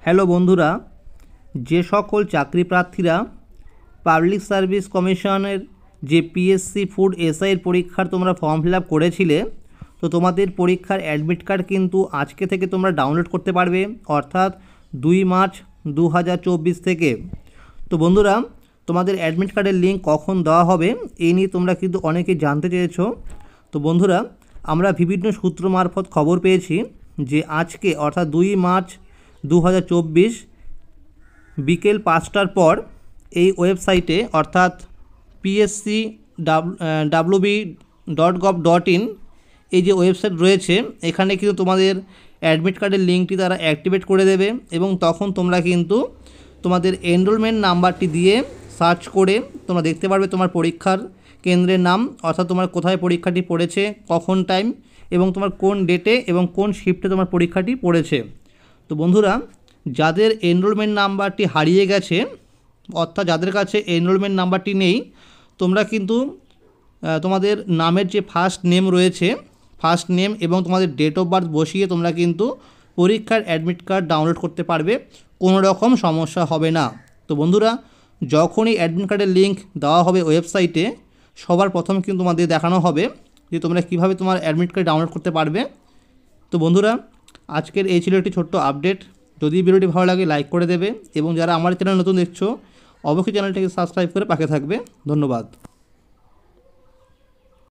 Hello বন্ধুরা, যে সকল চাকরি প্রার্থীরা পাবলিক সার্ভিস কমিশনের যে পিএসসি ফুড এসআইয়ের পরীক্ষার তোমরা ফর্ম ফিল আপ করেছিলে, তো তোমাদের পরীক্ষার অ্যাডমিট কার্ড কিন্তু আজকে থেকে তোমরা ডাউনলোড করতে পারবে, অর্থাৎ 2 মার্চ 2024 থেকে। তো বন্ধুরা, তোমাদের অ্যাডমিট কার্ডের লিঙ্ক কখন দেওয়া হবে এই নিয়ে তোমরা কিন্তু অনেকেই জানতে চেয়েছো। তো বন্ধুরা, আমরা বিভিন্ন সূত্র মারফত খবর পেয়েছি যে আজকে অর্থাৎ 2 মার্চ 2024 বিকেল 5টার পর এই ওয়েবসাইটে অর্থাৎ psc.wb.gov.in এই যে ওয়েবসাইট রয়েছে, এখানে কিন্তু তোমাদের অ্যাডমিট কার্ডের লিঙ্কটি তারা অ্যাক্টিভেট করে দেবে এবং তখন তোমরা কিন্তু তোমাদের এনরোলমেন্ট নাম্বারটি দিয়ে সার্চ করে তোমরা দেখতে পারবে তোমার পরীক্ষার কেন্দ্রের নাম, অর্থাৎ তোমার কোথায় পরীক্ষাটি পড়েছে, কখন টাইম এবং তোমার কোন ডেটে এবং কোন শিফটে তোমার পরীক্ষাটি পড়েছে। তো বন্ধুরা, যাদের এনরোলমেন্ট নাম্বারটি হারিয়ে গেছে, অর্থাৎ যাদের কাছে এনরোলমেন্ট নাম্বারটি নেই, তোমরা কিন্তু তোমাদের নামের যে ফার্স্ট নেম রয়েছে, ফার্স্ট নেম এবং তোমাদের ডেট অফ বার্থ বসিয়ে তোমরা কিন্তু পরীক্ষার অ্যাডমিট কার্ড ডাউনলোড করতে পারবে, কোনো রকম সমস্যা হবে না। তো বন্ধুরা, যখনই অ্যাডমিট কার্ডের লিঙ্ক দেওয়া হবে ওয়েবসাইটে, সবার প্রথম কিন্তু তোমাদের দেখানো হবে যে তোমরা কীভাবে তোমার অ্যাডমিট কার্ড ডাউনলোড করতে পারবে। তো বন্ধুরা, আজকের এই ছিল একটি ছোট্ট আপডেট। যদি ভিডিওটি ভালো লাগে লাইক করে দেবে এবং যারা আমার চ্যানেল নতুন দেখছো অবশ্যই চ্যানেলটিকে সাবস্ক্রাইব করে পাশে থাকবে। ধন্যবাদ।